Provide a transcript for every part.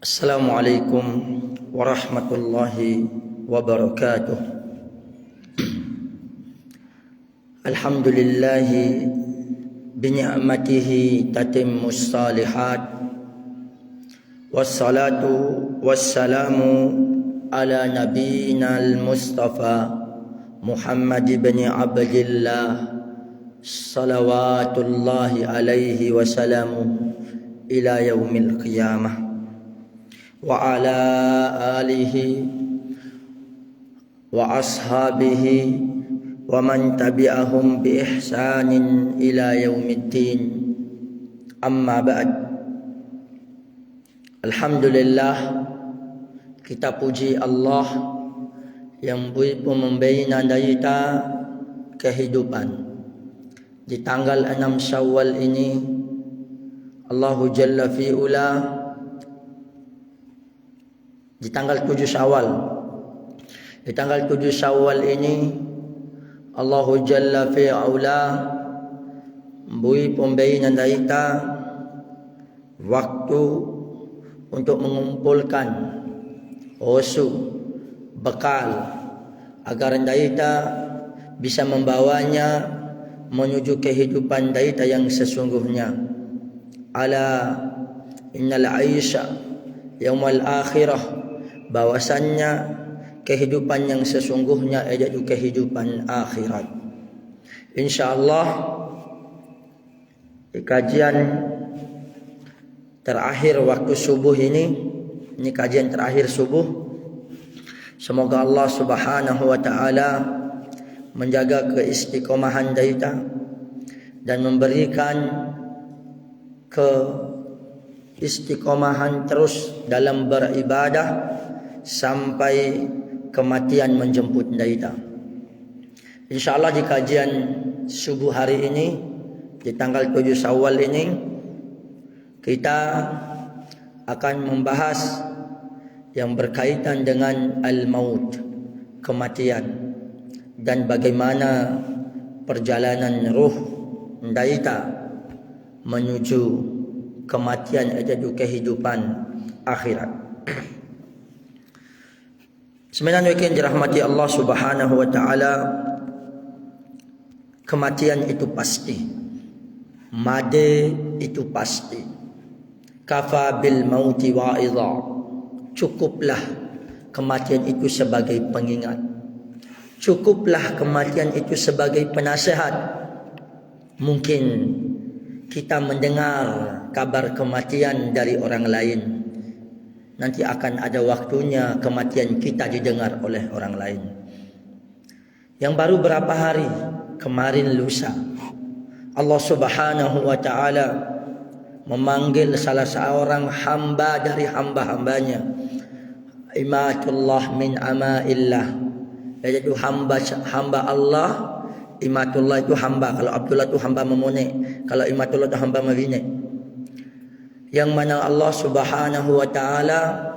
Assalamualaikum warahmatullahi wabarakatuh. Alhamdulillahi bini'matihi tatimmus salihat. Wassalatu wassalamu ala nabiyina al-mustafa Muhammad ibn Abdillah salawatullahi alaihi wasallamu ila yaumil qiyamah wa ala alihi wa ashabihi wa man tabi'ahum bi ihsanin ila yaumiddin. Amma ba'd. Alhamdulillah, kita puji Allah yang memberi kita kehidupan di tanggal 6 Syawal ini. Allahu Jalla fi'ula di tanggal 7 Syawal. Di tanggal 7 Syawal ini Allahu Jalla fi'ula memberi pemberian kita waktu untuk mengumpulkan usul bekal agar kita bisa membawanya menuju kehidupan kita yang sesungguhnya. Ala innal aisha yaumal akhirah, bahwasannya kehidupan yang sesungguhnya yaitu kehidupan akhirat. Insyaallah di kajian terakhir waktu subuh ini kajian terakhir subuh. Semoga Allah Subhanahu wa taala menjaga keistiqomahan kita dan memberikan keistiqomahan terus dalam beribadah sampai kematian menjemput kita. InsyaAllah di kajian subuh hari ini, di tanggal 7 Syawal ini, kita akan membahas yang berkaitan dengan al-maut, kematian, dan bagaimana perjalanan ruh kita menuju kematian, yaitu kehidupan akhirat. Sebenarnya yang dirahmati Allah Subhanahu wa taala, kematian itu pasti. Made itu pasti. Kafa bil mauti wa'idha. Cukuplah kematian itu sebagai pengingat. Cukuplah kematian itu sebagai penasihat. Mungkin kita mendengar kabar kematian dari orang lain, nanti akan ada waktunya kematian kita didengar oleh orang lain. Yang baru berapa hari kemarin lusa, Allah Subhanahu wa taala memanggil salah seorang hamba dari hamba-hambanya, imatullah min amaillah, yaitu hamba Allah. Imatullah itu hamba, kalau Abdullah itu hamba memune, kalau imatullah itu hamba mewine. Yang mana Allah Subhanahu wa taala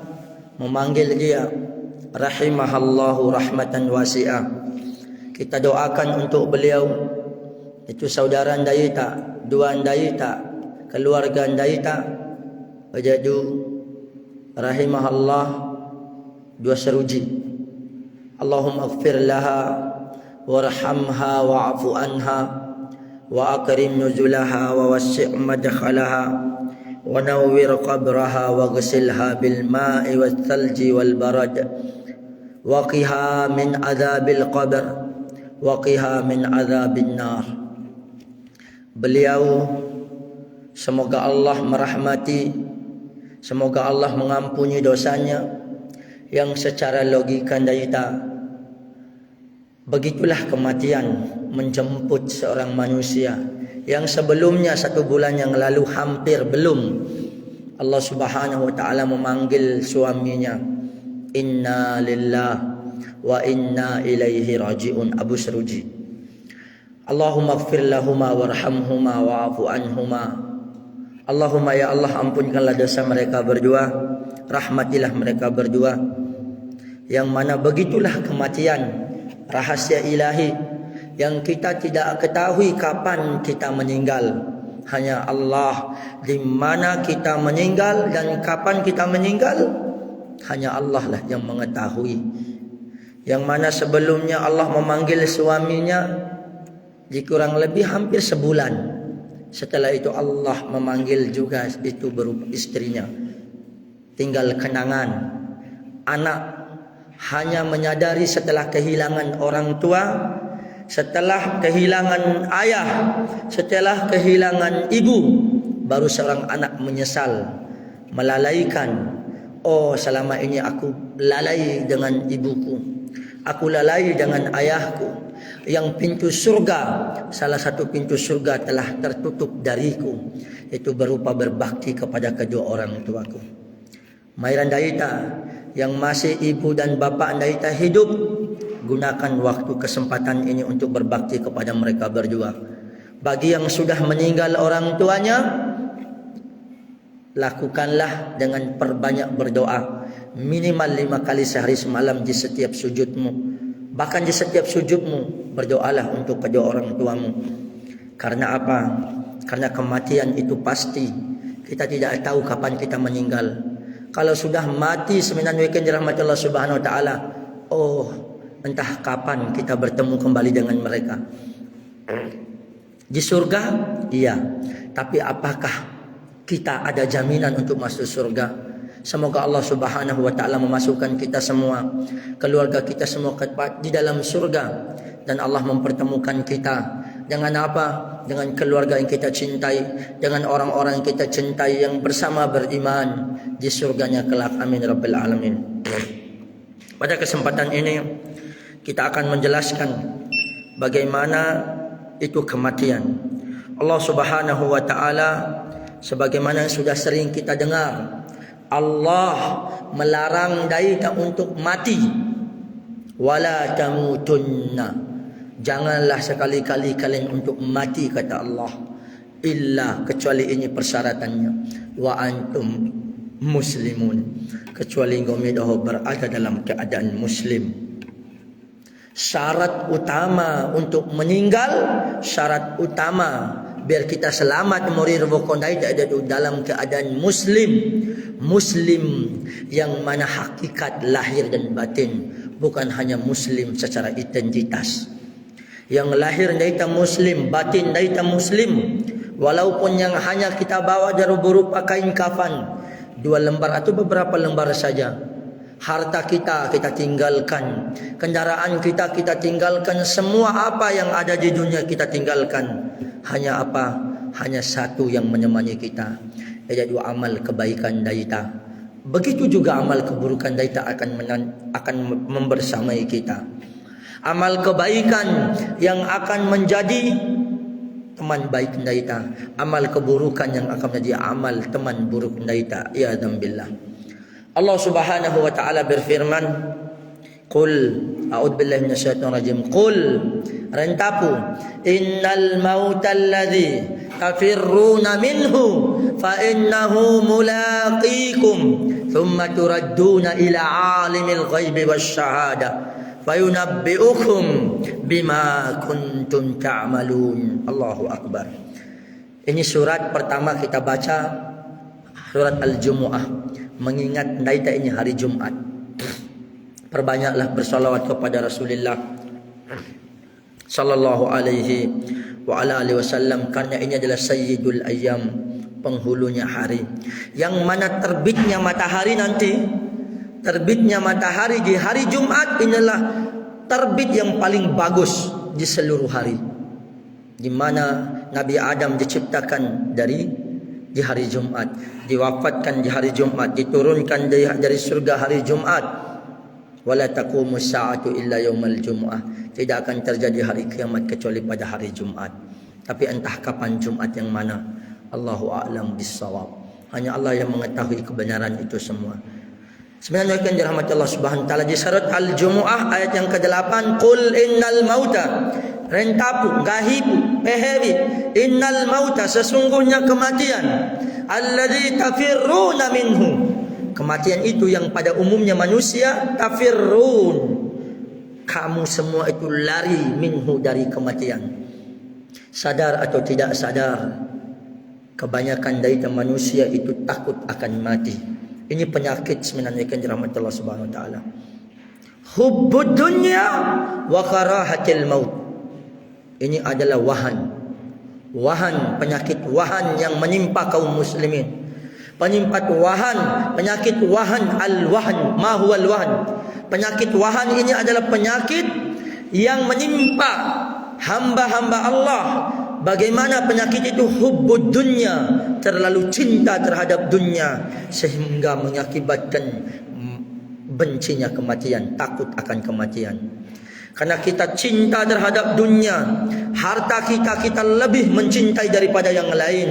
memanggil dia rahimahallahu rahmatan wasi'ah. Kita doakan untuk beliau, itu saudara kita, dua kita, keluarga kita, wajadu rahimahallah dua seruji. Allahumma ighfir laha warhamha wa'fu anha wa akrim nuzulaha wa wassi' madkhalaha wa nawwir qabraha wa ghsilha bil ma'i wal thalji wal barad wa qiha min adzabil qabr wa qiha min adzabin nar. Beliau semoga Allah merahmati, semoga Allah mengampuni dosanya yang secara logika kita. Begitulah kematian menjemput seorang manusia yang sebelumnya 1 bulan yang lalu hampir belum. Allah Subhanahu wa taala memanggil suaminya, inna lillah wa inna ilaihi raji'un, Abu Seruji. Allahumma ighfir lahuma warhamhuma wa'fu anhuma. Allahumma ya Allah, ampunkanlah dosa mereka berdua, rahmatilah mereka berdua. Yang mana begitulah kematian, rahasia ilahi yang kita tidak ketahui kapan kita meninggal. hanya Allah. Di mana kita meninggal dan kapan kita meninggal, hanya Allah lah yang mengetahui. Yang mana sebelumnya Allah memanggil suaminya kurang lebih hampir sebulan. Setelah itu Allah memanggil juga itu berupa istrinya. Tinggal kenangan. Anak hanya menyadari setelah kehilangan orang tua, setelah kehilangan ayah, setelah kehilangan ibu, baru seorang anak menyesal, melalaikan. Oh, selama ini aku lalai dengan ibuku, aku lalai dengan ayahku. Yang pintu surga, salah satu pintu surga telah tertutup dariku, itu berupa berbakti kepada kedua orang tuaku. Mairan Daita, yang masih ibu dan bapa Daita hidup, gunakan waktu kesempatan ini untuk berbakti kepada mereka berdua. Bagi yang sudah meninggal orang tuanya, lakukanlah dengan perbanyak berdoa, minimal 5 kali sehari semalam di setiap sujudmu. Bahkan di setiap sujudmu, berdoalah untuk kedua orang tuamu. Karena apa? Karena kematian itu pasti. Kita tidak tahu kapan kita meninggal. Kalau sudah mati sebenarnya dirahmati Allah Subhanahu wa taala, oh, entah kapan kita bertemu kembali dengan mereka. Di surga, iya. Tapi apakah kita ada jaminan untuk masuk surga? Semoga Allah Subhanahu wa taala memasukkan kita semua, keluarga kita semua di dalam surga, dan Allah mempertemukan kita dengan apa? Dengan keluarga yang kita cintai, dengan orang-orang yang kita cintai yang bersama beriman di surganya kelak. Amin rabbil alamin. Pada kesempatan ini kita akan menjelaskan bagaimana itu kematian. Allah Subhanahu wa taala, sebagaimana yang sudah sering kita dengar, Allah melarang Daita untuk mati. Wala tamutunna, janganlah sekali-kali kalian untuk mati, kata Allah, illa, kecuali ini persyaratannya, wa antum muslimun, kecuali kamu berada dalam keadaan muslim. Syarat utama untuk meninggal, syarat utama biar kita selamat morir wokondai ada dalam keadaan muslim. Muslim yang mana hakikat lahir dan batin, bukan hanya muslim secara identitas. Yang lahir daita muslim, batin daita muslim, walaupun yang hanya kita bawa berupa kain kafan 2 lembar atau beberapa lembar saja. Harta kita tinggalkan, kendaraan kita tinggalkan, semua apa yang ada di dunia kita tinggalkan. Hanya apa? Hanya satu yang menemani kita, yaitu amal kebaikan Daita. Begitu juga amal keburukan Daita akan membersamai kita. Amal kebaikan yang akan menjadi teman baik Daita, amal keburukan yang akan menjadi amal teman buruk Daita. Ya dzambillah. Allah Subhanahu wa taala berfirman, qul a'udzubillahi minasyaitonir rajim, qul, rentapu, innal mautal ladzi tafirruna minhu fa innahu mulaqikum thumma turadduna ila alimil ghaibi wasyahada fayunabbi'ukum bima kuntum ta'malun. Allahu akbar. Ini surat pertama kita baca, surat Al-Jumu'ah, mengingat Daita ini hari Jumat. Perbanyaklah bersalawat kepada Rasulullah sallallahu alaihi wa ala alihi wasallam, karena ini adalah sayyidul ayyam, penghulunya hari, yang mana terbitnya matahari nanti, terbitnya matahari di hari Jumat inilah terbit yang paling bagus di seluruh hari, di mana Nabi Adam diciptakan di hari Jumat, diwafatkan di hari Jumat, diturunkan dari surga hari Jumat. Wala taqumu sa'atu illa yaumal jumu'ah, tidak akan terjadi hari kiamat kecuali pada hari Jumat. Tapi entah kapan Jumat yang mana, Allahu a'lam bissawab. Hanya Allah yang mengetahui kebenaran itu semua. Sebenarnya kan dirahmati Allah Subhanahu wa taala, di surat Al-Jumu'ah ayat yang ke-8, qul innal mauta, rentapu, gahibu, pehewi, innal mauta, sesungguhnya kematian, alladzi tafirruna minhu, kematian itu yang pada umumnya manusia tafirrun, kamu semua itu lari, minhu, dari kematian. Sadar atau tidak sadar, Kebanyakan dari manusia itu takut akan mati. Ini penyakit sebenarnya kan rahmat Allah Subhanahu wa taala. Hubbud dunya wa karahatil maut. Ini adalah wahan, penyakit wahan yang menimpa kaum muslimin. Penyakit wahan al-wahan. Ma huwa al-wahan? Penyakit wahan ini adalah penyakit yang menimpa hamba-hamba Allah. Bagaimana penyakit itu? Hubbud dunya, terlalu cinta terhadap dunia sehingga mengakibatkan bencinya kematian, takut akan kematian. Karena kita cinta terhadap dunia, harta kita lebih mencintai daripada yang lain.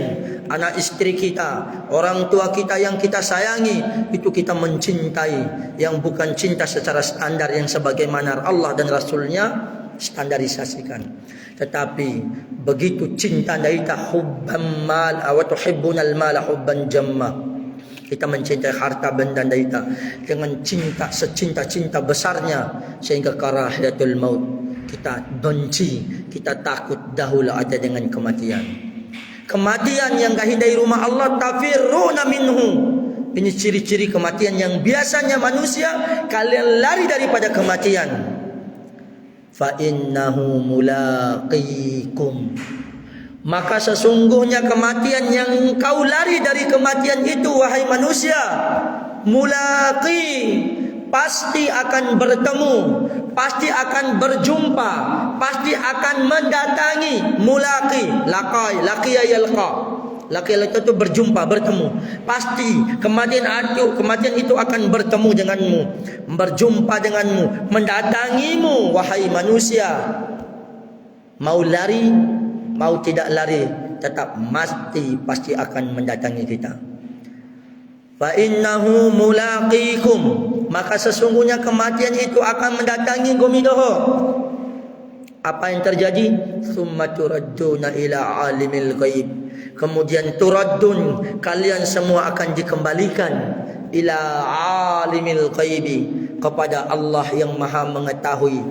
Anak istri kita, orang tua kita yang kita sayangi, itu kita mencintai. Yang bukan cinta secara standar yang sebagaimana Allah dan Rasulnya standarisasikan. Tetapi begitu cinta kita hubban mal wa tuhibbunal mala hubban jamma. Kita mencintai harta benda kita dengan cinta secinta-cinta besarnya sehingga karahiyatul maut. Kita benci, kita takut dahulu ada dengan kematian. Kematian yang gahi dari rumah Allah, tafirruna minhu. Ini ciri-ciri kematian yang biasanya manusia kalian lari daripada kematian. Fa innahu mulaqikum. Maka sesungguhnya kematian yang kau lari dari kematian itu, wahai manusia, mulaqi, pasti akan bertemu, pasti akan berjumpa, pasti akan mendatangi. Mulaqi, laqiya yalqa. Laqiya itu berjumpa, bertemu. Pasti kematian itu akan bertemu denganmu, berjumpa denganmu, mendatangimu, wahai manusia. Mau lari, mau tidak lari, tetap pasti akan mendatangi kita. Fa innahu mulaqikum, maka sesungguhnya kematian itu akan mendatangi gumidoho. Apa yang terjadi? Summa turadduna ila alimil ghaib. Kemudian turaddun, kalian semua akan dikembalikan ila alimil ghaibi, kepada Allah yang Maha mengetahui.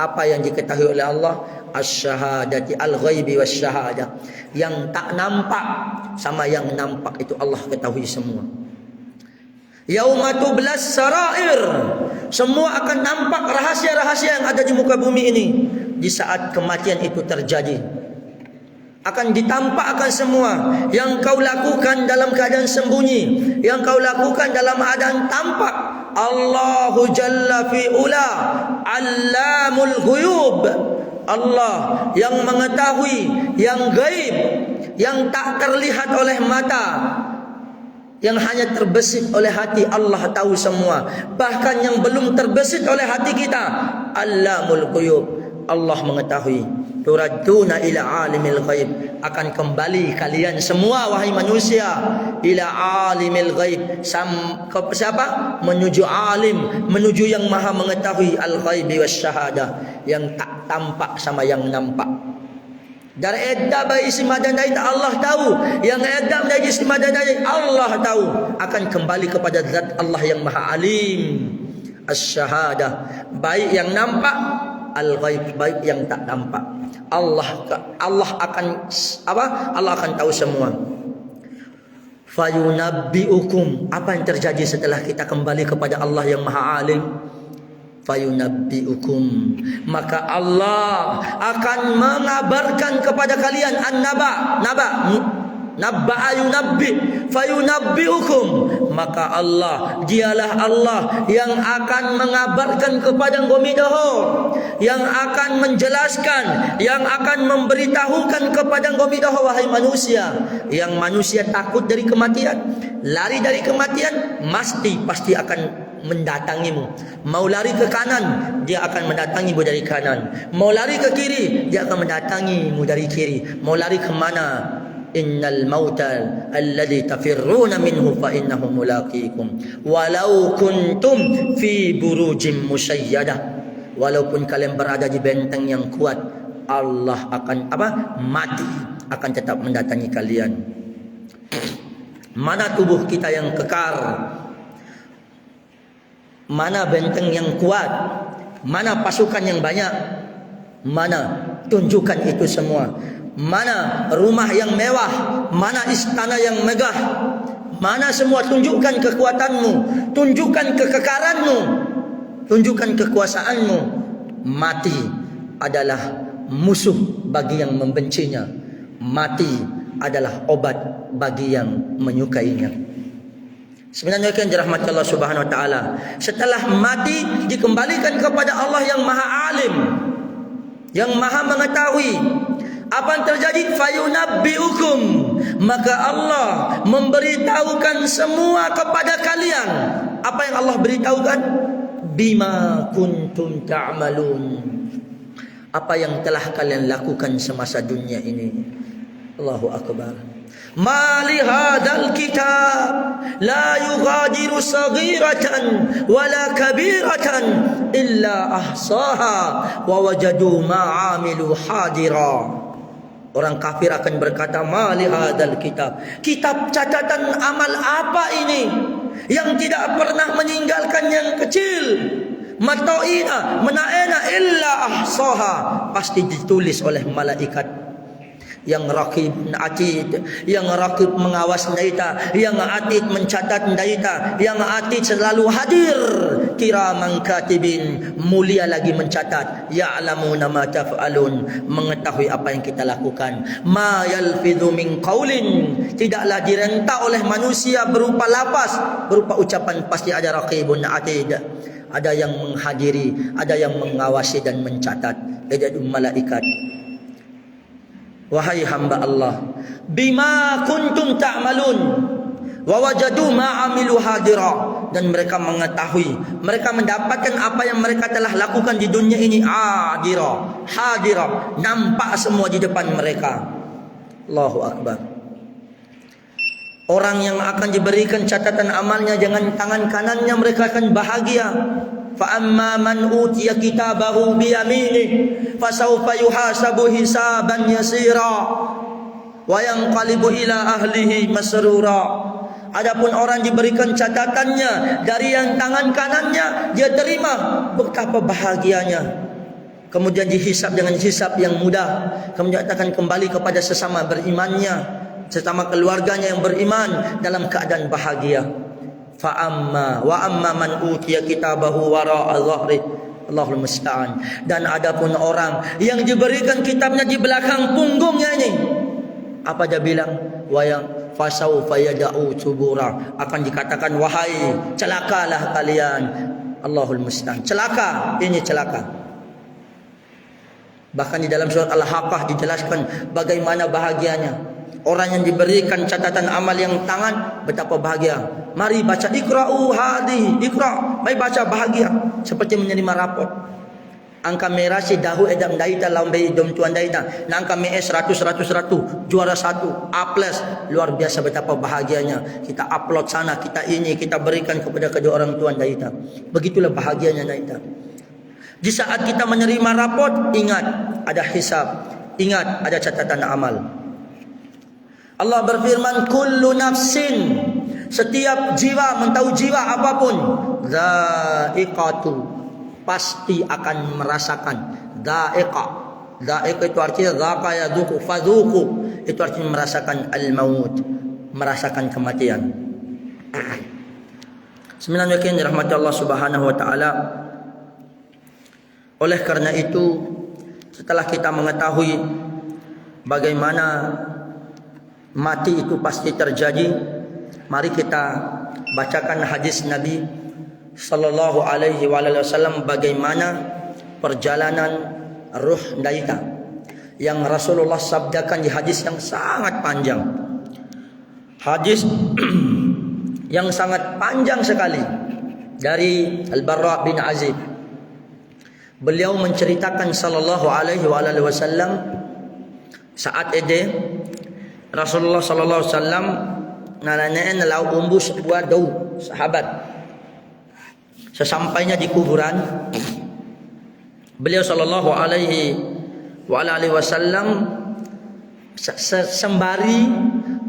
Apa yang diketahui oleh Allah? Asyhadati al-ghaibi wasyahadah. Yang tak nampak sama yang nampak itu Allah ketahui semua. Yauma tublas sarair. Semua akan nampak rahasia-rahasia yang ada di muka bumi ini. Di saat kematian itu terjadi, akan ditampakkan semua yang kau lakukan dalam keadaan sembunyi, yang kau lakukan dalam keadaan tampak. Allahu jalla fi ula allamul ghuyub. Allah yang mengetahui yang gaib, yang tak terlihat oleh mata, yang hanya terbesit oleh hati. Allah tahu semua, bahkan yang belum terbesit oleh hati kita. Allamul ghuyub, Allah mengetahui. Turadduna ila alimil ghaib, akan kembali kalian semua wahai manusia ila alimil ghaib. Siapa? Menuju alim, menuju yang Maha mengetahui al-ghaibi wasyahadah, yang tak tampak sama yang nampak. Dari edda bayi isi madandai Allah tahu, yang edda menjadi isi madandai Allah tahu. Akan kembali kepada zat Allah yang Maha alim, asyahadah, baik yang nampak, al-ghaib, baik yang tak nampak. Allah akan Allah akan tahu semua. Fayunabbiukum, apa yang terjadi setelah kita kembali kepada Allah yang Maha alim? Fayunabbiukum, maka Allah akan mengabarkan kepada kalian nabba yunabbi fayunabbiukum, maka Allah, dialah Allah yang akan mengabarkan kepada gomidoho, yang akan menjelaskan, yang akan memberitahukan kepada gomidoho, wahai manusia. Yang manusia takut dari kematian, lari dari kematian, pasti akan mendatangimu. Mau lari ke kanan, dia akan mendatangimu dari kanan. Mau lari ke kiri, dia akan mendatangimu dari kiri. Mau lari ke mana? Innal mauta alladhi tafirruna minhu fa innahu mulaqikum walau kuntum fi burujim musayyadah. Walaupun kalian berada di benteng yang kuat, Allah akan mati akan tetap mendatangi kalian. Mana tubuh kita yang kekar? Mana benteng yang kuat? Mana pasukan yang banyak? Mana? Tunjukkan itu semua. mana rumah yang mewah, mana istana yang megah, mana semua tunjukkan kekuatanmu, tunjukkan kekekaranmu, tunjukkan kekuasaanmu. Mati adalah musuh bagi yang membencinya. Mati adalah obat bagi yang menyukainya. Sebenarnya kan dirahmati Allah Subhanahu wa taala, setelah mati dikembalikan kepada Allah yang Maha Alim, yang Maha mengetahui. Apa yang terjadi? Fayunabbiukum, maka Allah memberitahukan semua kepada kalian. Apa yang Allah beritahukan? Bima kuntum ta'malun, apa yang telah kalian lakukan semasa dunia ini. Allahu akbar. Ma li hadzal kitab la yughadiru saghiratan wala kabiratan illa ahsaha wa wajadu ma 'amilu hadira. Orang kafir akan berkata, ma li hadzal kitab, kitab catatan amal apa ini yang tidak pernah meninggalkan yang kecil, matoina menaena illa ahsaha, pasti ditulis oleh malaikat yang raqib atid, yang raqib mengawas daita, yang atid mencatat daita, yang atid selalu hadir, kiraman katibin, mulia lagi mencatat, ya'lamuna ma taf'alun, mengetahui apa yang kita lakukan. Ma yalfidhu min qaulin, tidaklah direnta oleh manusia berupa lafaz, berupa ucapan, pasti ada raqibun atid, ada yang menghadiri, ada yang mengawasi dan mencatat, ada malaikat. Wahai hamba Allah, bima kuntum ta'malun wa wajadu ma 'amilu hadira, dan mereka mengetahui, mereka mendapatkan apa yang mereka telah lakukan di dunia ini. Hadira, nampak semua di depan mereka. Allahu akbar. Orang yang akan diberikan catatan amalnya dengan tangan kanannya, mereka akan bahagia. Fa amma man utiya kitabahu bi yaminihi fasawfa yuhasabu hisaban yasira wa yanqalibu ila ahlihi masrura. Adapun orang diberikan catatannya dari yang tangan kanannya, dia terima, betapa bahagianya. Kemudian dihisab dengan hisab yang mudah, kemudian akan kembali kepada sesama berimannya, sesama keluarganya yang beriman dalam keadaan bahagia. Fa amma wa amma man utiya kitabahu wara'a dhahri, Allahul musta'an. Dan adapun orang yang diberikan kitabnya di belakang punggungnya ini, apa dia bilang? Wa yang fasaufa yad'u subura, akan dikatakan, wahai celakalah kalian. Allahul musta'an. Celaka, ini celaka. Bahkan di dalam surat Al-Haqqah dijelaskan bagaimana bahagianya orang yang diberikan catatan amal yang tangan, betapa bahagia. Mari baca ikra'u hadhihi, ikra', mari baca, bahagia seperti menerima rapot. Angka merah si dahu edam daita lambe dom tuan daita, angka me 100 juara 1 A+, luar biasa betapa bahagianya. Kita upload sana, kita ini kita berikan kepada kedua orang tuan daita. Begitulah bahagianya daita. Di saat kita menerima rapot, ingat ada hisab, ingat ada catatan amal. Allah berfirman, kullu nafsin, setiap jiwa, mentau jiwa apapun, dha'iqatu, pasti akan merasakan. Dha'iqah itu artinya dhaqa yadhuku, fadhuku, itu artinya merasakan al-maut, merasakan kematian. Sebenarnya yakin dirahmati Allah Subhanahu wa taala. Oleh karena itu, setelah kita mengetahui bagaimana mati itu pasti terjadi, mari kita bacakan hadis Nabi sallallahu alaihi wasallam bagaimana perjalanan ruh daita yang Rasulullah sabdakan di hadis yang sangat panjang. Hadis yang sangat panjang sekali dari Al-Barra bin Azib. Beliau menceritakan sallallahu alaihi wasallam saat itu Rasulullah sallallahu alaihi wasallam nananaen lau umbu sebuah dau sahabat. Sesampainya di kuburan, beliau sallallahu alaihi wasallam sembari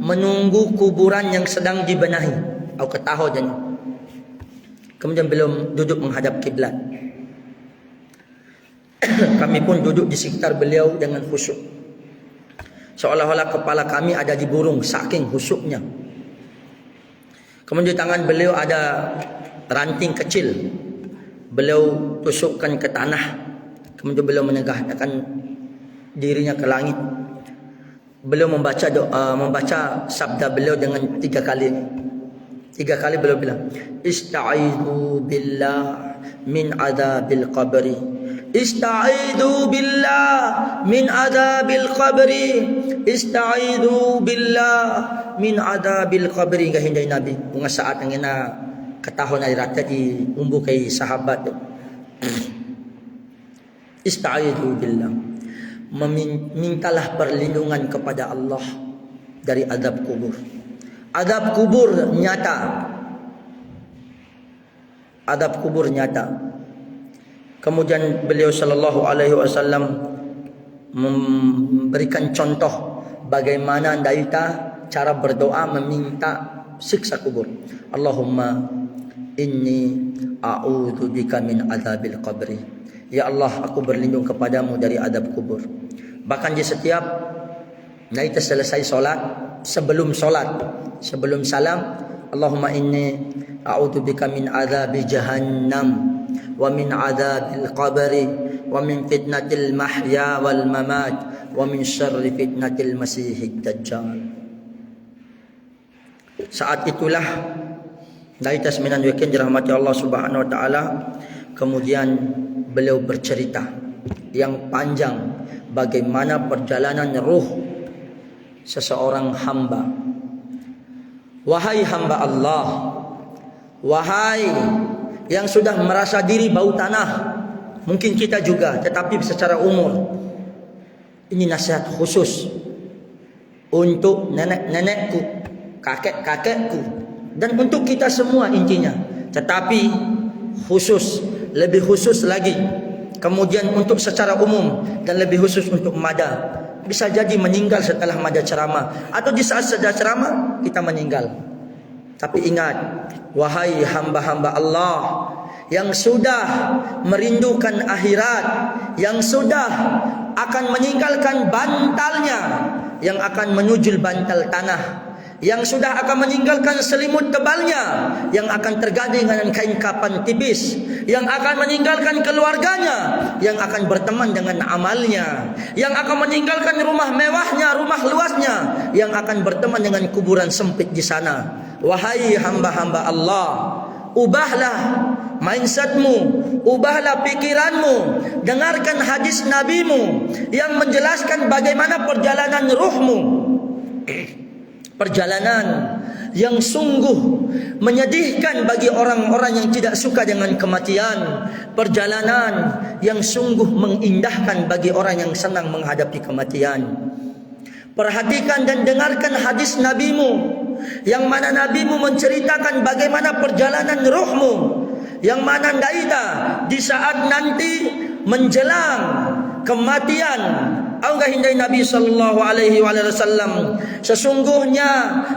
menunggu kuburan yang sedang dibenahi atau ketahuan. Kemudian beliau duduk menghadap kiblat. Kami pun duduk di sekitar beliau dengan khusyuk. seolah-olah kepala kami ada di burung, saking khusyuknya. Kemudian di tangan beliau ada ranting kecil, beliau tusukkan ke tanah. Kemudian beliau menegakkan dirinya ke langit. Beliau membaca doa, membaca sabda beliau dengan 3 kali. 3 kali beliau bilang, Ista'idhu billah min adabil qabri. Ista'idhu billah min adabil qabri. Ista'idhu billah min adabil qabri. Gahindai Nabi. Bunga saat yang ina katahon ay rata di umbu kay sahabat. Ista'idhu billah. Mintalah perlindungan kepada Allah dari azab kubur. Azab kubur nyata. Azab kubur nyata. Kemudian beliau sallallahu alaihi wasallam memberikan contoh bagaimana daita cara berdoa meminta siksa kubur. Allahumma inni a'udzubika min azabil qabri. Ya Allah, aku berlindung kepadamu dari azab kubur. Bahkan di setiap daita selesai solat, sebelum salam, Allahumma inni a'udzubika min azabi jahannam wa min azabil qabri wa min fitnatil mahya wal mamat wa min syarri fitnatil masihid dajjal. Saat itulah daita 9 weekend dirahmati Allah Subhanahu wa taala, kemudian beliau bercerita yang panjang bagaimana perjalanan ruh seseorang hamba. Wahai hamba Allah, wahai yang sudah merasa diri bau tanah, mungkin kita juga, tetapi secara umur, ini nasihat khusus untuk nenek-nenekku, kakek-kakekku, dan untuk kita semua intinya. Tetapi khusus, lebih khusus lagi, kemudian untuk secara umum, dan lebih khusus untuk mada. Bisa jadi meninggal setelah mada ceramah, atau di saat sedang ceramah kita meninggal. Tapi ingat, wahai hamba-hamba Allah yang sudah merindukan akhirat, yang sudah akan meninggalkan bantalnya, yang akan menuju bantal tanah, yang sudah akan meninggalkan selimut tebalnya, yang akan tergading dengan kain kapan tipis, yang akan meninggalkan keluarganya, yang akan berteman dengan amalnya, yang akan meninggalkan rumah mewahnya, rumah luasnya, yang akan berteman dengan kuburan sempit di sana. Wahai hamba-hamba Allah, ubahlah mindsetmu, ubahlah pikiranmu, dengarkan hadis nabimu yang menjelaskan bagaimana perjalanan ruhmu. Perjalanan yang sungguh menyedihkan bagi orang-orang yang tidak suka dengan kematian. Perjalanan yang sungguh mengindahkan bagi orang yang senang menghadapi kematian. Perhatikan dan dengarkan hadis nabimu, yang mana nabimu menceritakan bagaimana perjalanan ruhmu, yang mana daita di saat nanti menjelang kematian. Aunggah hindai Nabi sallallahu alaihi wasallam, sesungguhnya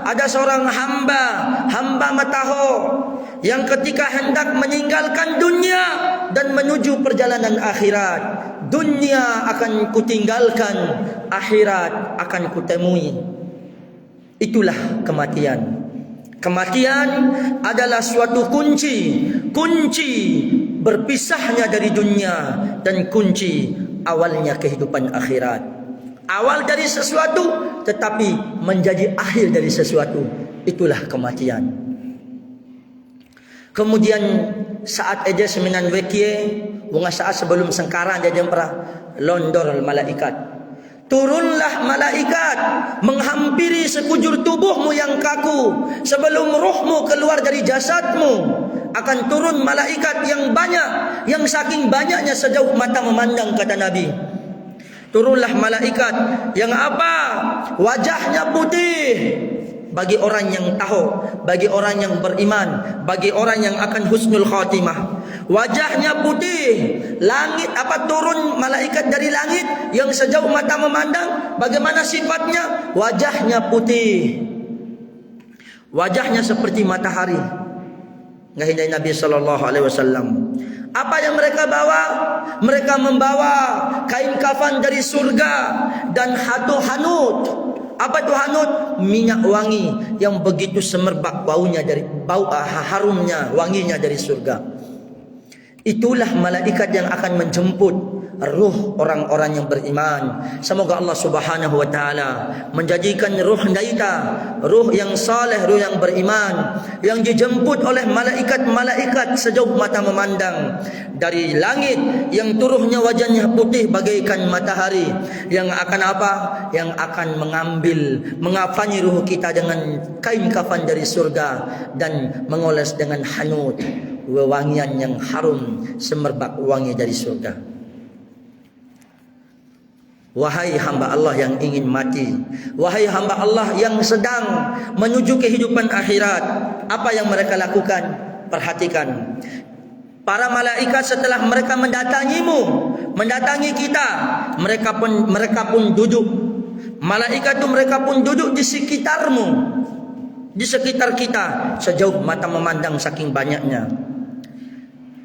ada seorang hamba mataho yang ketika hendak meninggalkan dunia dan menuju perjalanan akhirat, dunia akan kutinggalkan, akhirat akan kutemui. Itulah kematian. Kematian adalah suatu kunci berpisahnya dari dunia dan kunci awalnya kehidupan akhirat. Awal dari sesuatu tetapi menjadi akhir dari sesuatu, itulah kematian. Kemudian saat aja seminan wekie, bunga saat sebelum sengkara dia jempra londor malaikat. Turunlah malaikat menghampiri sekujur tubuhmu yang kaku. Sebelum ruhmu keluar dari jasadmu, akan turun malaikat yang banyak, yang saking banyaknya sejauh mata memandang, kata Nabi. Turunlah malaikat yang apa? Wajahnya putih. Bagi orang yang tahu, bagi orang yang beriman, bagi orang yang akan husnul khatimah. Wajahnya putih. Langit apa turun malaikat dari langit yang sejauh mata memandang, bagaimana sifatnya? Wajahnya putih. Wajahnya seperti matahari. Ngahindai Nabi sallallahu alaihi wasallam. Apa yang mereka bawa? Mereka membawa kain kafan dari surga dan hanut. Apa itu hanut? Minyak wangi yang begitu semerbak baunya, dari bau harumnya, wanginya dari surga. Itulah malaikat yang akan menjemput ruh orang-orang yang beriman. Semoga Allah Subhanahu wa taala menjadikan ruh kita ruh yang saleh, ruh yang beriman, yang dijemput oleh malaikat-malaikat sejauh mata memandang dari langit, yang turuhnya wajahnya putih bagaikan matahari, yang akan apa? Yang akan mengafani ruh kita dengan kain kafan dari surga dan mengoles dengan hanut, wewangian yang harum semerbak wangi dari surga. Wahai hamba Allah yang ingin mati, wahai hamba Allah yang sedang menuju kehidupan akhirat, apa yang mereka lakukan? Perhatikan. Para malaikat setelah mereka mendatangimu, mendatangi kita, mereka pun duduk. Malaikat itu mereka pun duduk di sekitarmu, di sekitar kita, sejauh mata memandang saking banyaknya.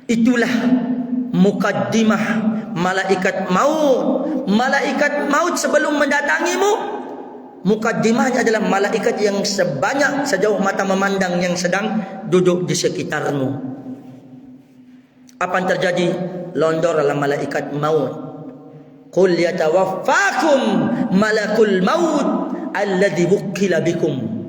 Itulah mukaddimah malaikat maut. Malaikat maut sebelum mendatangimu, mukaddimahnya adalah malaikat yang sebanyak sejauh mata memandang yang sedang duduk di sekitarmu. Apa yang terjadi? Londorlah malaikat maut. Qul yatawaffakum malakul maut alladhi wukkila bikum.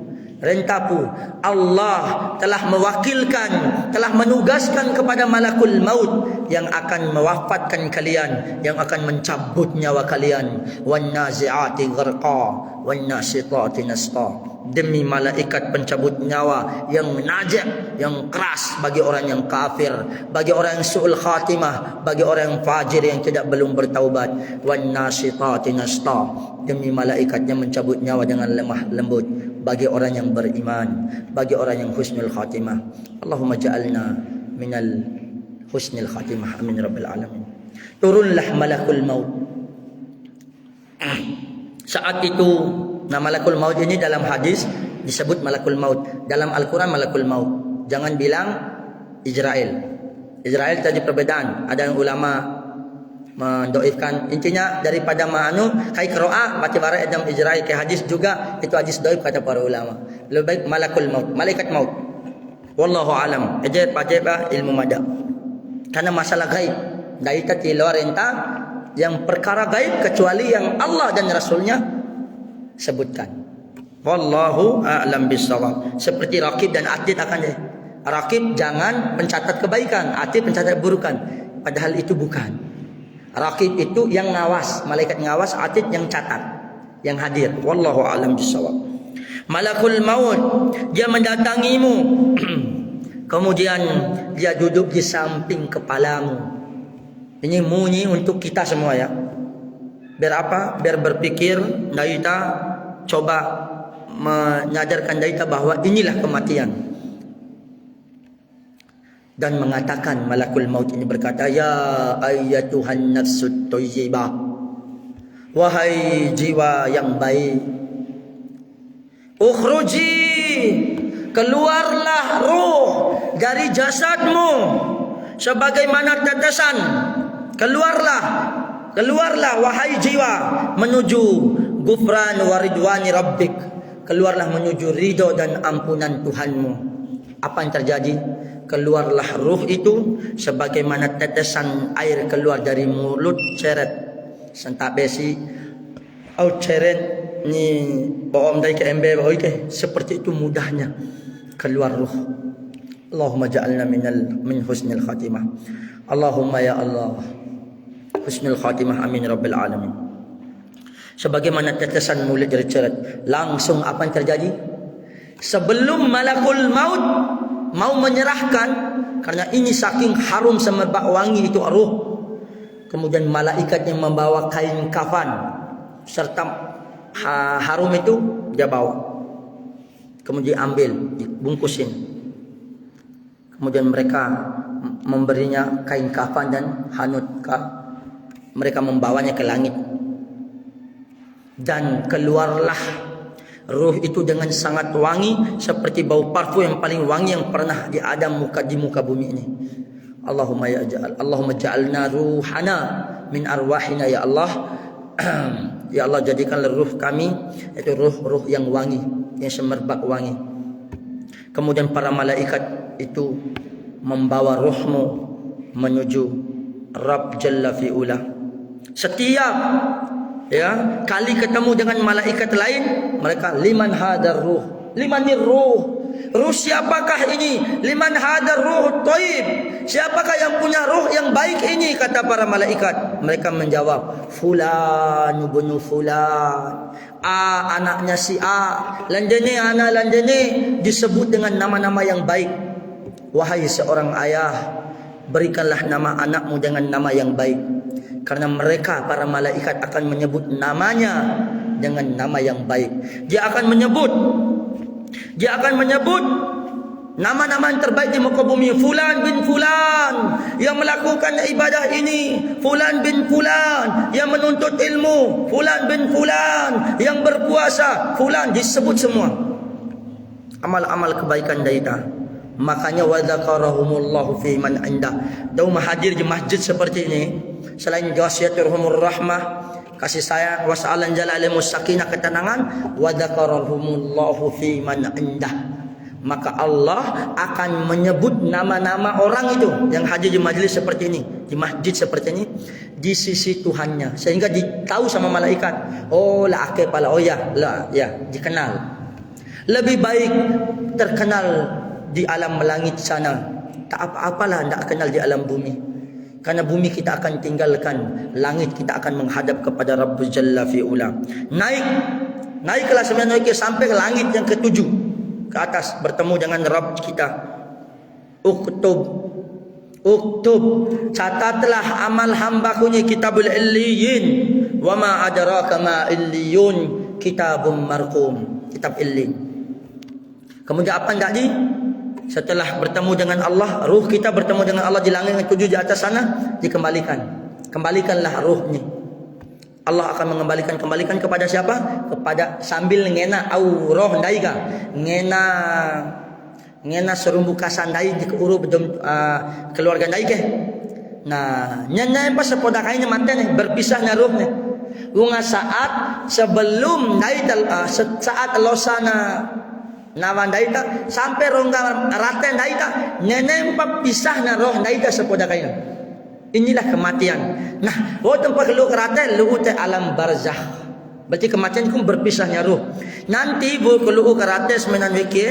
Rentapu, Allah telah mewakilkan, telah menugaskan kepada malakul maut yang akan mewafatkan kalian, yang akan mencabut nyawa kalian. Wan nazi'ati gharqa wan nasitati nasqa. Demi malaikat pencabut nyawa yang nazi', yang keras bagi orang yang kafir, bagi orang yang su'ul khatimah, bagi orang yang fajir yang belum bertaubat. Wan nasitati nasqa. Demi malaikat yang mencabut nyawa dengan lemah lembut bagi orang yang beriman, bagi orang yang husnul khatimah. Allahumma ja'alna minal husnul khatimah. Amin rabbil alamin. Turunlah malakul maut. Saat itu, nah malakul maut ini dalam hadis disebut malakul maut, dalam Al-Quran malakul maut. Jangan bilang Israel. Israel tadi perbedaan. Ada yang ulama mendoifkan, intinya daripada kai qiraah baca bara adam Israel ke hadis juga itu hadis doif kata para ulama. Lebih baik malakul maut, malaikat maut. Wallahu alam. Ajar ilmu mada. Karena masalah gaib dari tadi luar entah yang perkara gaib kecuali yang Allah dan Rasulnya sebutkan. Wallahu a'lam bissawab. Seperti rakib dan atid akan jadi. Rakib jangan mencatat kebaikan, atid mencatat keburukan. Padahal itu bukan. Rakib itu yang ngawas, malaikat ngawas, atid yang catat, yang hadir. Wallahu a'lam bissawab. Malakul maut dia mendatangimu. Kemudian dia duduk di samping kepalamu. Ini munyi untuk kita semua ya. Biar apa? Biar berpikir kita coba menyadarkan kita bahwa inilah kematian. Dan mengatakan malakul maut ini berkata, ya ayyatuhan nafsut thayyibah, wahai jiwa yang baik, ukhruji, keluarlah ruh dari jasadmu sebagaimana tetesan. Keluarlah wahai jiwa menuju gufran wa ridwani rabbik. Keluarlah menuju ridho dan ampunan Tuhanmu. Apa yang terjadi? Keluarlah ruh itu sebagaimana tetesan air keluar dari mulut ceret. Sentak besi au ceret ni bawa dari ke ember ke, seperti itu mudahnya keluar ruh. Allahumma ja'alna min husnil khatimah. Allahumma ya Allah, husnul khatimah. Amin rabbil alamin. Sebagaimana tetesan mulut dari ceret, langsung apa yang terjadi? Sebelum malakul maut mau menyerahkan, karena ini saking harum semerbak wangi itu ruh, kemudian malaikat yang membawa kain kafan serta harum itu dia bawa, kemudian ambil, dibungkusin, kemudian mereka memberinya kain kafan dan hanut, mereka membawanya ke langit, dan keluarlah ruh itu dengan sangat wangi seperti bau parfum yang paling wangi yang pernah di muka bumi ini. Allahumma ja'alna ruhana min arwahina ya Allah. Ya Allah, jadikanlah ruh kami itu ruh-ruh yang wangi, yang semerbak wangi. Kemudian para malaikat itu membawa ruhmu menuju Rabb Jalla fi'ula. Setiap kali ketemu dengan malaikat lain, mereka liman hadar ruh, limanir ruh. Ruh siapakah ini? Liman hadar ruh thayyib. Siapakah yang punya ruh yang baik ini? Kata para malaikat. Mereka menjawab, fulan bin fulan. A anaknya si A, lanjani anak lanjani, disebut dengan nama-nama yang baik. Wahai seorang ayah, berikanlah nama anakmu dengan nama yang baik. Karena mereka para malaikat akan menyebut namanya dengan nama yang baik. Dia akan menyebut nama-nama yang terbaik di muka bumi. Fulan bin fulan yang melakukan ibadah ini, fulan bin fulan yang menuntut ilmu, fulan bin fulan yang berpuasa, fulan, disebut semua amal-amal kebaikan daita. Makanya wa dzakarahumullahu fi man indah. Daum hadir di masjid seperti ini, selain ghasiyaturhumur rahmah, kasih sayang, wasa'alan jalalimu sakinah, ketenangan, wa dzakarahumullahu fi man indah. Maka Allah akan menyebut nama-nama orang itu yang hadir di majlis seperti ini, di masjid seperti ini, di sisi Tuhannya, sehingga ditahu sama malaikat. Oh la akil pala, oh ya, dikenal. Lebih baik terkenal di alam langit sana, tak apa-apalah tak kenal di alam bumi. Karena bumi kita akan tinggalkan, langit kita akan menghadap kepada Rabb Jalla fi'ula. Naiklah sebenarnya sampai ke langit yang ketujuh, ke atas, bertemu dengan Rabb kita. Uktub, catatlah amal hambaku ni, kitabul illiyin. Wa ma adraka ma illiyun, kitabun marqum, kitab illin. Kemudian apa tadi? Setelah bertemu dengan Allah, ruh kita bertemu dengan Allah di langit yang tujuh di atas sana, kembalikanlah ruh ni. Allah akan mengembalikan kepada siapa? Kepada sambil ngena au roh daiga, ngena serumbu kasandai di urut keluarga dai ke. Nah, nyana pas sepodakainnya mati nih, berpisahnya ruh nih. Unga saat sebelum dai saat losana nawan daita sampai rongga raten daita nyenempa pisahna roh daita sepoda kaina. Inilah kematian. Nah, tempat lu raten lu te alam barzakh. Berarti kematian itu berpisahnya roh. Nanti bu kalau karates menan wiki,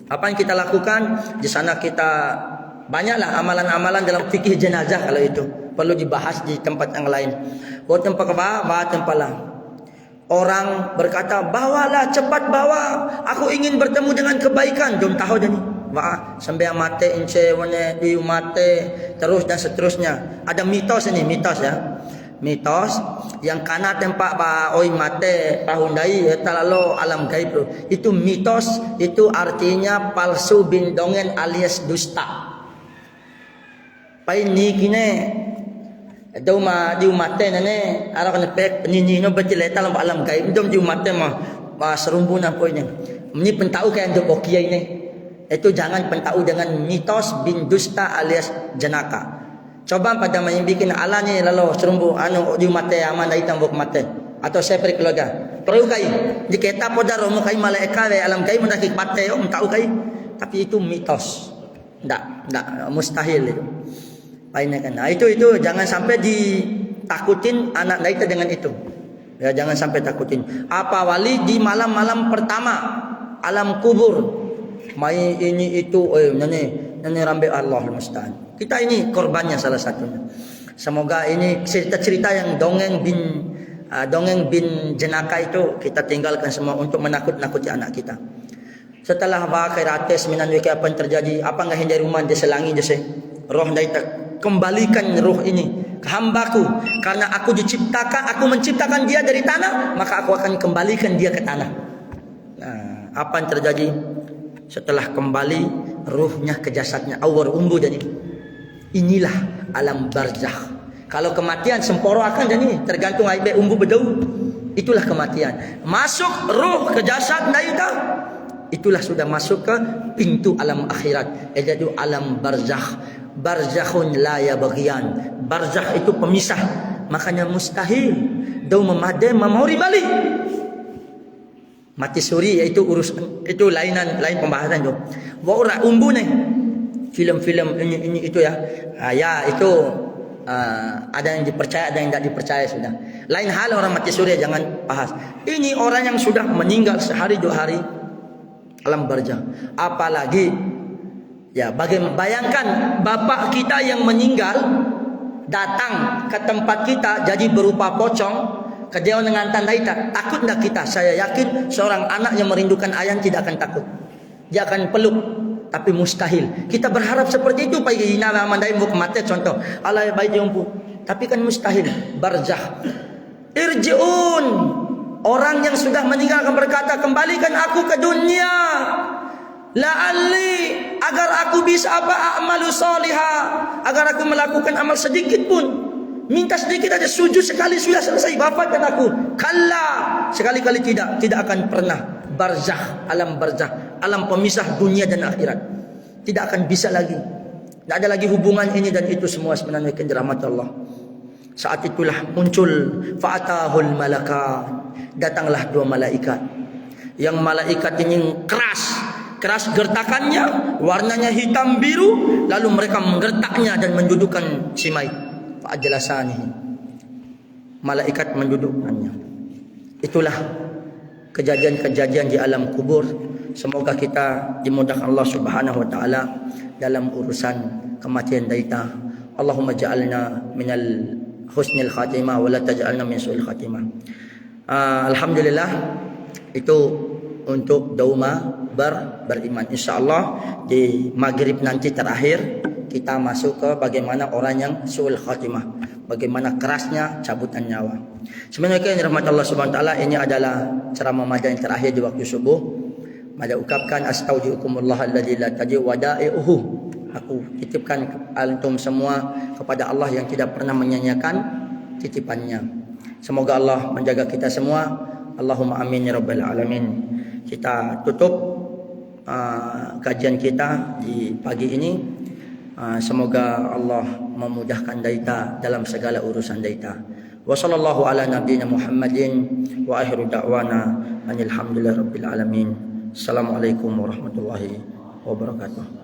apa yang kita lakukan di sana? Kita banyaklah amalan-amalan dalam fikih jenazah. Kalau itu perlu dibahas di tempat yang lain. Tempat lah. Orang berkata, bawalah, cepat bawa. Aku ingin bertemu dengan kebaikan. Jom tahu dah ni. Sampai mati, ince, wane, diu mati, terus dan seterusnya. Ada mitos ini, mitos ya. Mitos yang kana tempat oi mati tahun dai lalu alam gaib. Itu mitos, itu artinya palsu bin dongen alias dusta. Pai ni kine daw diu mate nane ara kana pek ninino betileta lam alam gaib dom diu mate serumbu na po niya. Ni pentau kaya ndo bokiya ini. Itu jangan pentau dengan mitos bin dusta alias janaka. Coba pada membikin alanya lalu serumbu diu mate aman dai tambok mate atau sepre keluarga. Perlu kai diketa podar mo kai malaika alam gaib mendaki mate mentau kai, tapi itu mitos. Ndak mustahil itu. Nah, itu jangan sampai ditakutin anak kita dengan itu. Ya, jangan sampai takutin. Apa wali di malam-malam pertama alam kubur. Mai ini itu nene rambe Allah musta'an. Kita ini korbannya salah satunya. Semoga ini cerita-cerita yang dongeng bin jenaka itu kita tinggalkan semua untuk menakut-nakuti anak kita. Setelah akhirates minan wiki apa yang terjadi, apa enggak hindari rumah di selangi je roh daita. Kembalikan ruh ini ke hambaku, karena aku menciptakan dia dari tanah, maka aku akan kembalikan dia ke tanah. Nah, apa yang terjadi setelah kembali ruhnya ke jasadnya awar umbu jadi. Inilah alam barzakh. Kalau kematian semporo akan jadi tergantung aibe umbu bedau. Itulah kematian. Masuk ruh ke jasad daita, itulah sudah masuk ke pintu alam akhirat, iaitu alam barzakh. Barzakhun la yabghiyan. Barzakh itu pemisah, makanya mustahil dau memadai memori balik. Mati suri iaitu urusan itu lain pembahasan tu. Wa ora umbu ni. Filem-filem ini itu ya. Ya itu ada yang dipercaya, ada yang tidak dipercaya sudah. Lain hal orang mati suri, jangan bahas. Ini orang yang sudah meninggal sehari 2 hari alam barzakh. Apalagi ya bayangkan bapak kita yang meninggal datang ke tempat kita jadi berupa pocong. Kejauhan dengan tanda itu, takut tak kita? Saya yakin seorang anak yang merindukan ayah tidak akan takut. Dia akan peluk. Tapi mustahil. Kita berharap seperti itu. Pagi nama mandai buk mati contoh. Allah baik jumpu. Tapi kan mustahil. Barzakh. Irji'un. Orang yang sudah meninggal akan berkata, kembalikan aku ke dunia. La'alli, agar aku bisa amalu salihah, agar aku melakukan amal sedikit pun. Minta sedikit aja, sujud sekali sudah selesai, wafatkan aku. Kalla, sekali-kali tidak akan pernah. Barzakh, alam barzakh, alam pemisah dunia dan akhirat. Tidak akan bisa lagi. Tidak ada lagi hubungan ini dan itu semua sebenarnya rahmat Allah. Saat itulah muncul fa'atahul malakan. Datanglah 2 malaikat. Yang malaikat ini keras gertakannya, warnanya hitam biru, lalu mereka menggertaknya dan mendudukkan si mayit. Fa'ajlasanihi. Malaikat mendudukkannya. Itulah kejadian-kejadian di alam kubur. Semoga kita dimudahkan Allah Subhanahu wa taala dalam urusan kematian kita. Allahumma ja'alna minal husnil khatimah wa la taj'alna min su'il khatimah. Alhamdulillah, itu untuk dauma beriman. InsyaAllah di maghrib nanti terakhir kita masuk ke bagaimana orang yang su'ul khatimah, bagaimana kerasnya cabutan nyawa. Sebenarnya rahmat Allah Subhanahu wa taala, ini adalah ceramah madan yang terakhir di waktu subuh. Mada ucapkan astaudiukumullah alladzi la tadi wada'iuhu. Aku titipkan antum semua kepada Allah yang tidak pernah menyanyiakan titipannya. Semoga Allah menjaga kita semua. Allahumma amin ya rabbal alamin. Kita tutup kajian kita di pagi ini. Semoga Allah memudahkan daita dalam segala urusan daita. Wa sallallahu ala nabiyyina Muhammadin wa akhiru da'wana alhamdulillahi rabbil alamin. Assalamualaikum warahmatullahi wabarakatuh.